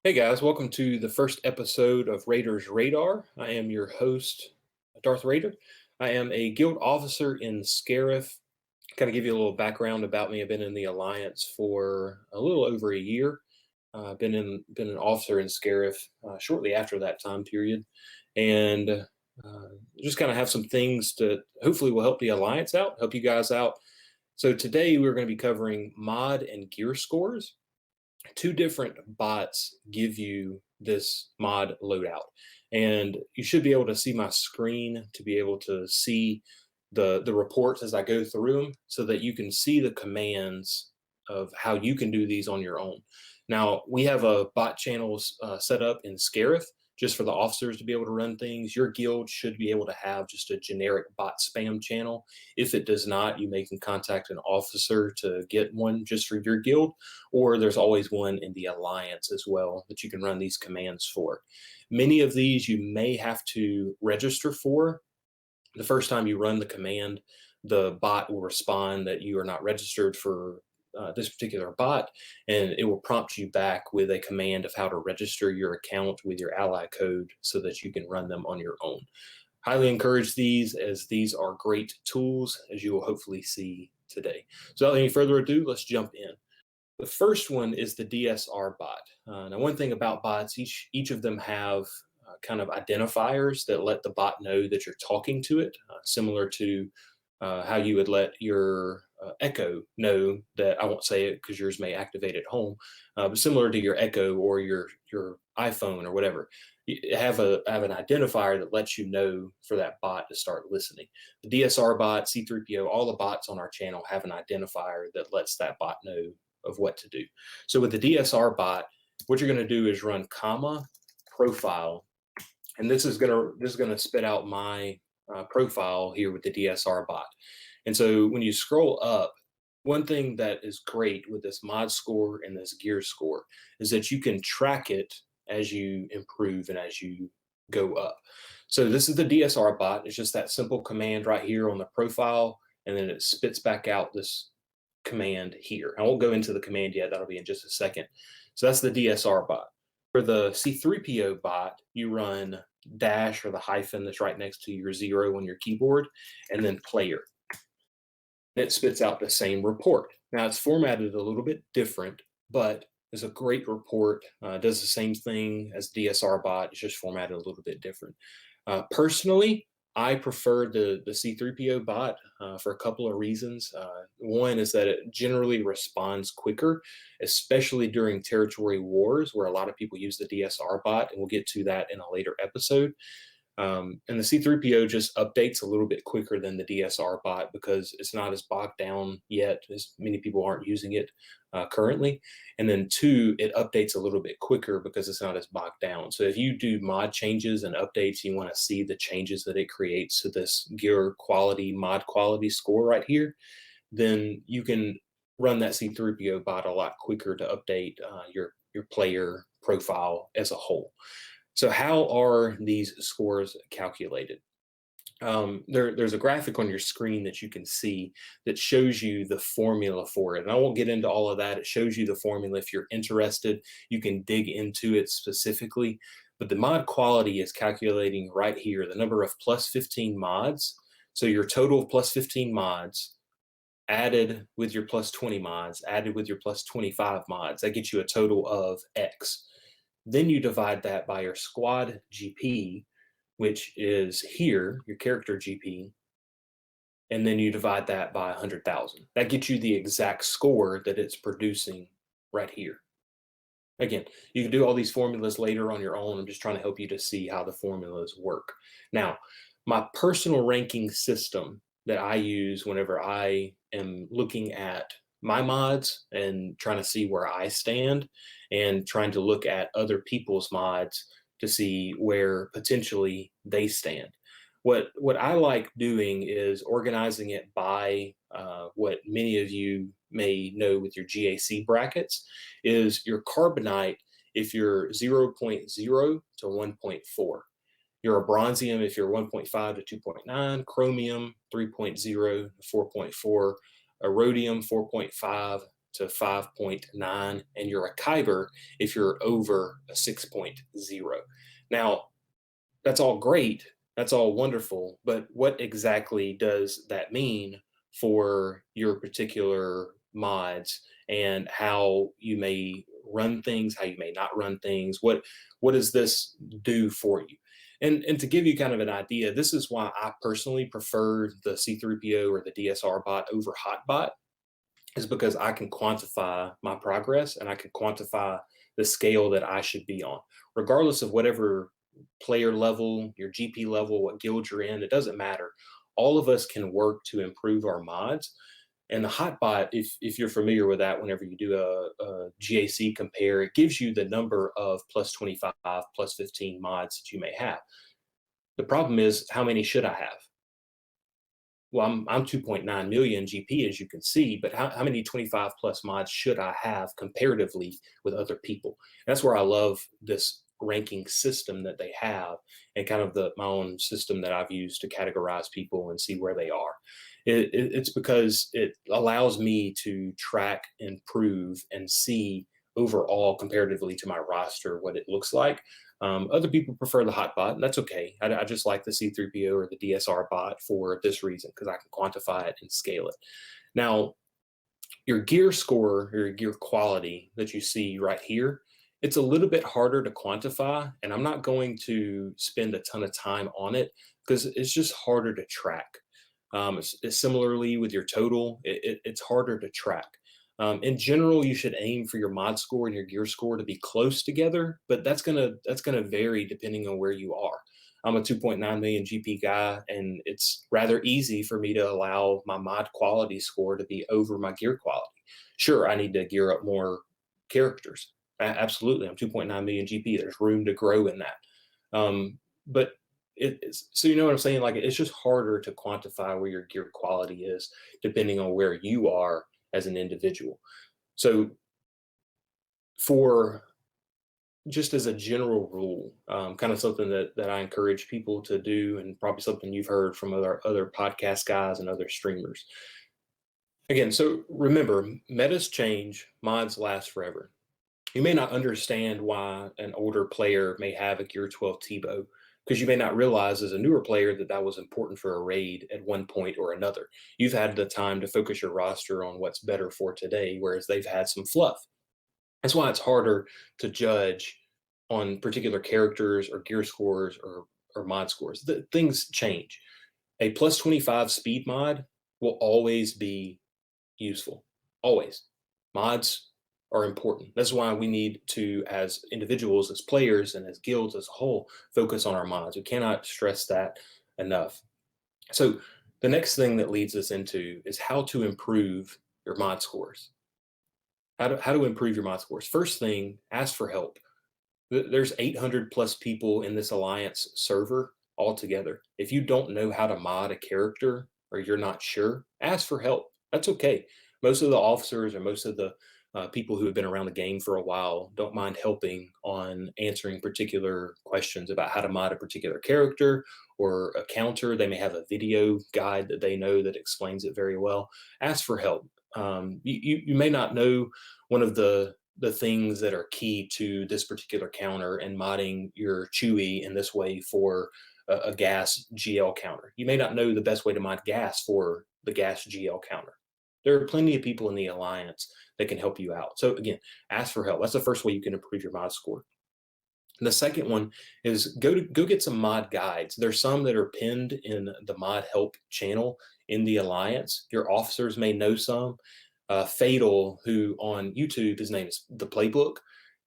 Hey guys, welcome to the first episode of Rader's Radar. I am your host, DarthRader. I am a guild officer in Scarif. Kind of give you a little background about me. I've been in the Alliance for a little over a year. I've been an officer in Scarif shortly after that time period, and just kind of have some things to hopefully will help the Alliance out, help you guys out. So today we're going to be covering mod and gear scores. Two different bots give you this mod loadout, and you should be able to see my screen to be able to see the reports as I go through them, so that you can see the commands of how you can do these on your own. Now we have a bot channels set up in Scarif just for the officers to be able to run things. Your guild should be able to have just a generic bot spam channel. If it does not, you may can contact an officer to get one just for your guild, or there's always one in the Alliance as well that you can run these commands for. Many of these you may have to register for. The first time you run the command, the bot will respond that you are not registered for this particular bot, and it will prompt you back with a command of how to register your account with your ally code so that you can run them on your own. Highly encourage these, as these are great tools, as you will hopefully see today. So without any further ado, let's jump in. The first one is the DSR bot. Now, one thing about bots, each of them have kind of identifiers that let the bot know that you're talking to it, similar to how you would let your Echo know that. I won't say it because yours may activate at home, but similar to your Echo or your iPhone or whatever, you have an identifier that lets you know for that bot to start listening. The DSR bot, C3PO, all the bots on our channel have an identifier that lets that bot know of what to do. So with the DSR bot, what you're going to do is run comma profile, and this is going to spit out my profile here with the DSR bot. And so when you scroll up, one thing that is great with this mod score and this gear score is that you can track it as you improve and as you go up. So this is the DSR bot. It's just that simple command right here on the profile, and then it spits back out this command here. I won't go into the command yet. That'll be in just a second. So that's the DSR bot. For the C3PO bot, you run dash, or the hyphen that's right next to your 0 on your keyboard, and then player. And it spits out the same report. Now it's formatted a little bit different, but it's a great report. Does the same thing as DSR bot. It's just formatted a little bit different. Personally, I prefer the C3PO bot for a couple of reasons. One is that it generally responds quicker, especially during territory wars, where a lot of people use the DSR bot, and we'll get to that in a later episode. And the C3PO just updates a little bit quicker than the DSR bot because it's not as bogged down yet, as many people aren't using it currently. And then two, it updates a little bit quicker because it's not as bogged down. So if you do mod changes and updates, you want to see the changes that it creates to this gear quality, mod quality score right here, then you can run that C3PO bot a lot quicker to update your player profile as a whole. So how are these scores calculated? There's a graphic on your screen that you can see that shows you the formula for it. And I won't get into all of that. It shows you the formula. If you're interested, you can dig into it specifically. But the mod quality is calculating right here the number of plus 15 mods. So your total of plus 15 mods added with your plus 20 mods, added with your plus 25 mods, that gets you a total of X. Then you divide that by your squad GP, which is here, your character GP, and then you divide that by 100,000. That gets you the exact score that it's producing right here. Again, you can do all these formulas later on your own. I'm just trying to help you to see how the formulas work. Now, my personal ranking system that I use whenever I am looking at my mods and trying to see where I stand and trying to look at other people's mods to see where potentially they stand. What I like doing is organizing it by what many of you may know with your GAC brackets is your carbonite if you're 0.0 to 1.4. You're a bronzium if you're 1.5 to 2.9, chromium 3.0 to 4.4, a rhodium 4.5 to 5.9, and you're a Kyber if you're over a 6.0. Now, that's all great. That's all wonderful. But what exactly does that mean for your particular mods and how you may run things, how you may not run things? What does this do for you? And to give you kind of an idea, this is why I personally prefer the C3PO or the DSR bot over Hotbot, is because I can quantify my progress and I can quantify the scale that I should be on, regardless of whatever player level, your GP level, what guild you're in. It doesn't matter. All of us can work to improve our mods. And the Hotbot, if you're familiar with that, whenever you do a GAC compare, it gives you the number of plus 25, plus 15 mods that you may have. The problem is, how many should I have? Well, I'm 2.9 million GP, as you can see, but how many 25 plus mods should I have comparatively with other people? And that's where I love this ranking system that they have, and kind of my own system that I've used to categorize people and see where they are. It's because it allows me to track, improve, and see overall comparatively to my roster what it looks like. Other people prefer the hot bot, and that's okay. I just like the C3PO or the DSR bot for this reason, because I can quantify it and scale it. Now, your gear score or your gear quality that you see right here, it's a little bit harder to quantify, and I'm not going to spend a ton of time on it because it's just harder to track. It's similarly with your total, it's harder to track. In general, you should aim for your mod score and your gear score to be close together, but that's gonna vary depending on where you are. I'm a 2.9 million GP guy, and it's rather easy for me to allow my mod quality score to be over my gear quality. Sure, I need to gear up more characters. Absolutely, I'm 2.9 million GP. There's room to grow in that. But so you know what I'm saying? Like, it's just harder to quantify where your gear quality is depending on where you are as an individual. So for just as a general rule, kind of something that I encourage people to do, and probably something you've heard from other podcast guys and other streamers. Again, so remember, metas change, mods last forever. You may not understand why an older player may have a Gear 12 Tebow, because you may not realize as a newer player that was important for a raid at one point or another. You've had the time to focus your roster on what's better for today, whereas they've had some fluff. That's why it's harder to judge on particular characters or gear scores or mod scores. Things change. A plus 25 speed mod will always be useful. Always. Mods are important. That's why we need to, as individuals, as players, and as guilds as a whole, focus on our mods. We cannot stress that enough. So the next thing that leads us into is how to improve your mod scores. How to improve your mod scores. First thing, ask for help. There's 800 plus people in this Alliance server altogether. If you don't know how to mod a character, or you're not sure, ask for help. That's okay. Most of the officers, or most of the people who have been around the game for a while, don't mind helping on answering particular questions about how to mod a particular character or a counter. They may have a video guide that they know that explains it very well. Ask for help. You may not know one of the things that are key to this particular counter and modding your Chewie in this way for a gas GL counter. You may not know the best way to mod gas for the gas GL counter. There are plenty of people in the Alliance that can help you out. So again, ask for help. That's the first way you can improve your mod score. And the second one is go get some mod guides. There's some that are pinned in the mod help channel in the Alliance. Your officers may know some. Fatal, who on YouTube, his name is The Playbook.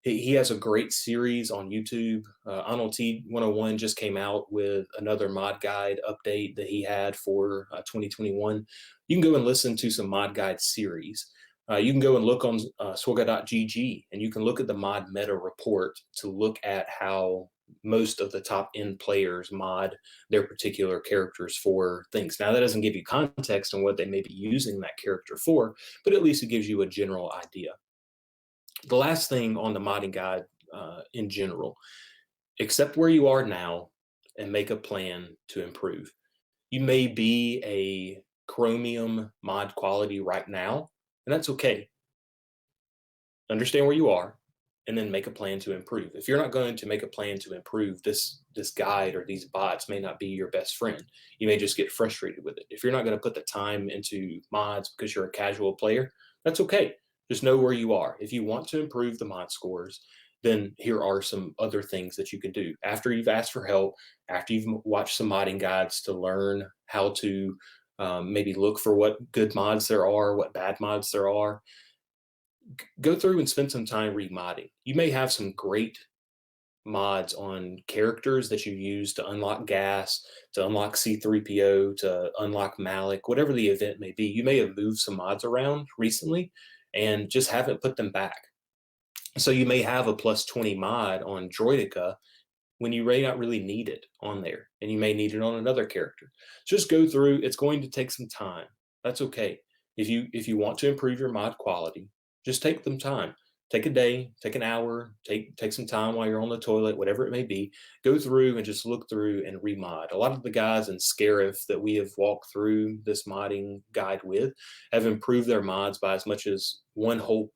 He has a great series on YouTube. Arnold T 101 just came out with another mod guide update that he had for 2021. You can go and listen to some mod guide series. You can go and look on swugga.gg, and you can look at the mod meta report to look at how most of the top end players mod their particular characters for things. Now, that doesn't give you context on what they may be using that character for, but at least it gives you a general idea. The last thing on the modding guide in general, accept where you are now and make a plan to improve. You may be a chromium mod quality right now, and that's okay. understand where you are, and then make a plan to improve. If you're not going to make a plan to improve, this guide or these bots may not be your best friend. You may just get frustrated with it. If you're not going to put the time into mods because you're a casual player, that's okay. Just know where you are. If you want to improve the mod scores, then here are some other things that you can do. After you've asked for help, after you've watched some modding guides to learn how to maybe look for what good mods there are, what bad mods there are, go through and spend some time remodding. You may have some great mods on characters that you use to unlock gas, to unlock C3PO, to unlock Malik, whatever the event may be. You may have moved some mods around recently and just haven't put them back. So you may have a plus 20 mod on Droideka when you may not really need it on there, and you may need it on another character. Just go through. It's going to take some time. That's okay. If you want to improve your mod quality, just take them time. Take a day, take an hour, take some time while you're on the toilet, whatever it may be. Go through and just look through and remod. A lot of the guys in Scarif that we have walked through this modding guide with have improved their mods by as much as one whole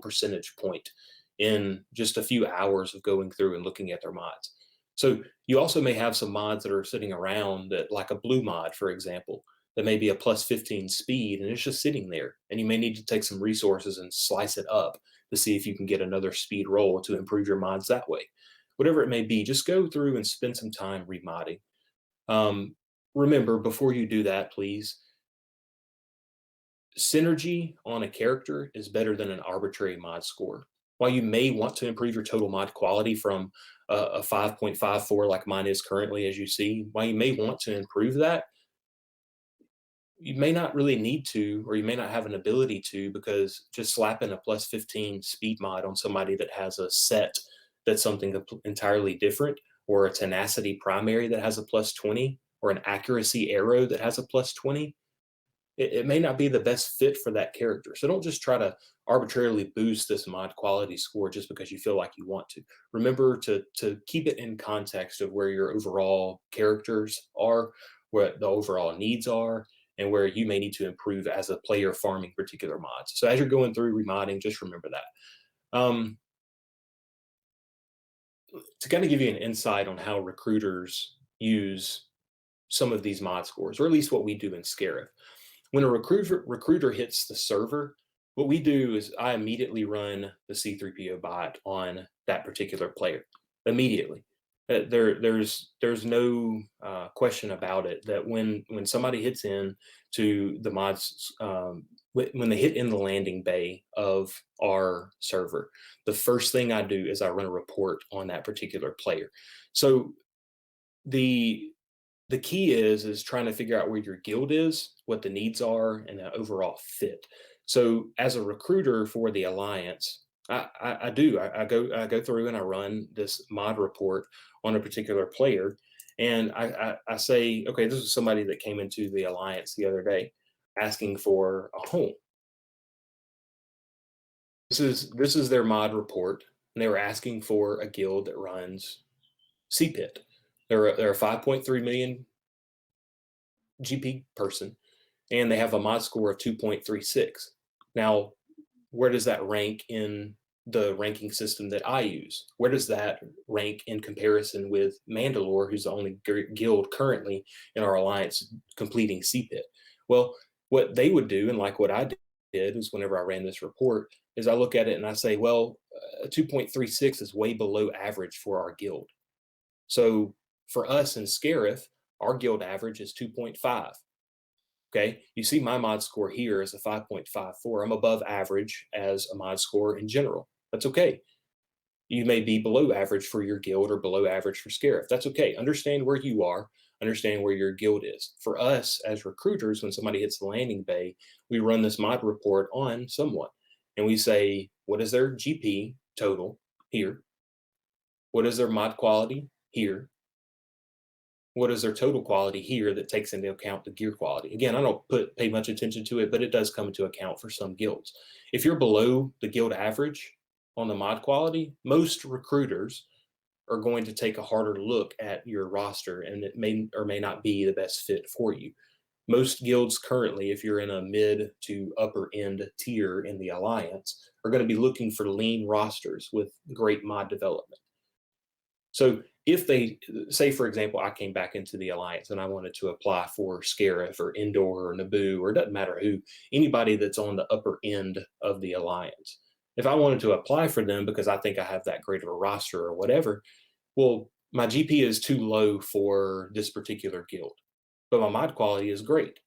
percentage point in just a few hours of going through and looking at their mods. So you also may have some mods that are sitting around that, like a blue mod, for example, that may be a plus 15 speed and it's just sitting there. And you may need to take some resources and slice it up to see if you can get another speed roll to improve your mods that way. Whatever it may be, just go through and spend some time remodding. Remember, before you do that, please, synergy on a character is better than an arbitrary mod score. While you may want to improve your total mod quality from a 5.54 like mine is currently, as you see, while you may want to improve that, you may not really need to, or you may not have an ability to, because just slapping a plus 15 speed mod on somebody that has a set that's something entirely different, or a tenacity primary that has a plus 20, or an accuracy arrow that has a plus 20, it may not be the best fit for that character. So don't just try to arbitrarily boost this mod quality score just because you feel like you want to. Remember to keep it in context of where your overall characters are, what the overall needs are, and where you may need to improve as a player farming particular mods. So as you're going through remodding, just remember that. To kind of give you an insight on how recruiters use some of these mod scores, or at least what we do in Scarif. When a recruiter hits the server, what we do is I immediately run the C3PO bot on that particular player immediately. There's no question about it that when somebody hits in to the mods, when they hit in the landing bay of our server, the first thing I do is I run a report on that particular player. So the key is trying to figure out where your guild is, what the needs are, and the overall fit. So as a recruiter for the Alliance, I go through and I run this mod report on a particular player, and I say, okay, this is somebody that came into the Alliance the other day asking for a home. This is their mod report, and they were asking for a guild that runs CPIT. They're a 5.3 million GP person, and they have a mod score of 2.36. Now, where does that rank in the ranking system that I use? Where does that rank in comparison with Mandalore, who's the only guild currently in our alliance completing CPIT? Well, what they would do, and like what I did, is whenever I ran this report, is I look at it and I say, well, 2.36 is way below average for our guild. So for us in Scarif, our guild average is 2.5. Okay, you see my mod score here is a 5.54. I'm above average as a mod score in general. That's okay. You may be below average for your guild or below average for Scarif. That's okay. Understand where you are, understand where your guild is. For us as recruiters, when somebody hits the landing bay, we run this mod report on someone and we say, what is their GP total here? What is their mod quality here? What is their total quality here that takes into account the gear quality? Again, I don't pay much attention to it, but it does come into account for some guilds. If you're below the guild average on the mod quality, most recruiters are going to take a harder look at your roster, and it may or may not be the best fit for you. Most guilds currently, if you're in a mid to upper end tier in the alliance, are going to be looking for lean rosters with great mod development. So if they say, for example, I came back into the alliance and I wanted to apply for Scarif or Endor or Naboo, or it doesn't matter who, anybody that's on the upper end of the alliance. If I wanted to apply for them because I think I have that great of a roster or whatever, well, my GP is too low for this particular guild, but my mod quality is great.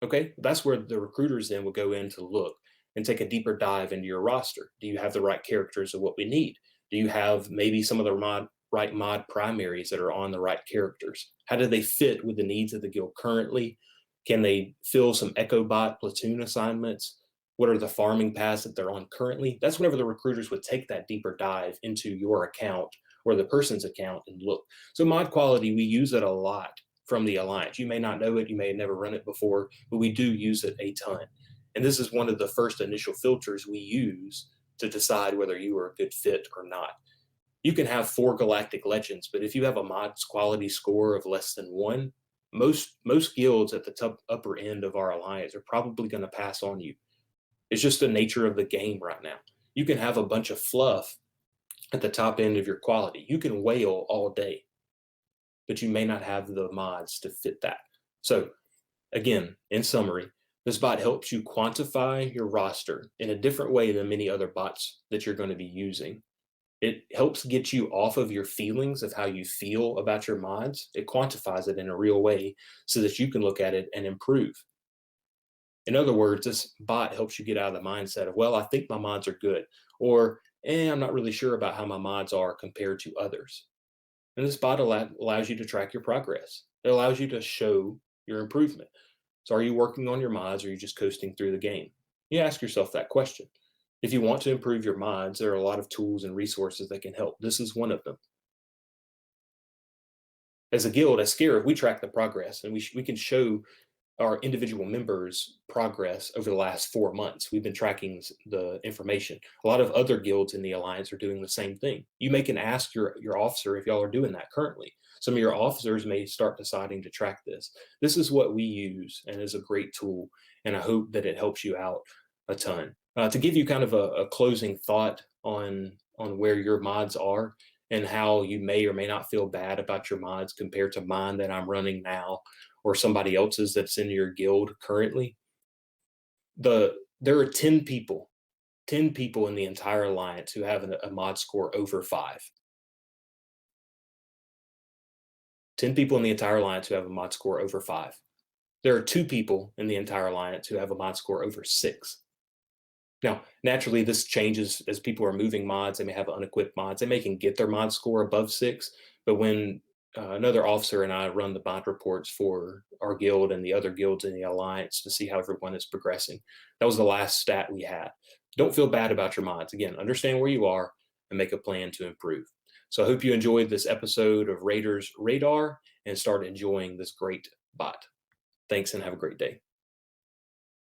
Okay, that's where the recruiters then will go in to look and take a deeper dive into your roster. Do you have the right characters of what we need? Do you have maybe some of the right mod primaries that are on the right characters? How do they fit with the needs of the guild currently? Can they fill some Echo Bot platoon assignments? What are the farming paths that they're on currently? That's whenever the recruiters would take that deeper dive into your account or the person's account and look. So mod quality, we use it a lot from the alliance. You may not know it, you may have never run it before, but we do use it a ton. And this is one of the first initial filters we use to decide whether you are a good fit or not. You can have 4 galactic legends, but if you have a mod's quality score of less than 1, most guilds at the upper end of our alliance are probably going to pass on you. It's just the nature of the game right now. You can have a bunch of fluff at the top end of your quality. You can whale all day, but you may not have the mods to fit that. So again, in summary, this bot helps you quantify your roster in a different way than many other bots that you're going to be using. It helps get you off of your feelings of how you feel about your mods. It quantifies it in a real way so that you can look at it and improve. In other words, this bot helps you get out of the mindset of, well, I think my mods are good, or I'm not really sure about how my mods are compared to others. And this bot allows you to track your progress. It allows you to show your improvement. So are you working on your mods, or are you just coasting through the game? You ask yourself that question. If you want to improve your mods, there are a lot of tools and resources that can help. This is one of them. As a guild, as Scarif, we track the progress, and we can show our individual members' progress over the last 4 months. We've been tracking the information. A lot of other guilds in the Alliance are doing the same thing. You may can ask your officer if y'all are doing that currently. Some of your officers may start deciding to track this. This is what we use and is a great tool, and I hope that it helps you out a ton. To give you kind of a closing thought on where your mods are and how you may or may not feel bad about your mods compared to mine that I'm running now, or somebody else's that's in your guild currently. There are 10 people in the entire alliance who have a mod score over 5. 10 people in the entire alliance who have a mod score over 5. There are 2 people in the entire alliance who have a mod score over 6. Now, naturally, this changes as people are moving mods. They may have unequipped mods. They may can get their mod score above 6, but when another officer and I run the mod reports for our guild and the other guilds in the alliance to see how everyone is progressing, that was the last stat we had. Don't feel bad about your mods. Again, understand where you are and make a plan to improve. So I hope you enjoyed this episode of Rader's Radar and start enjoying this great bot. Thanks and have a great day.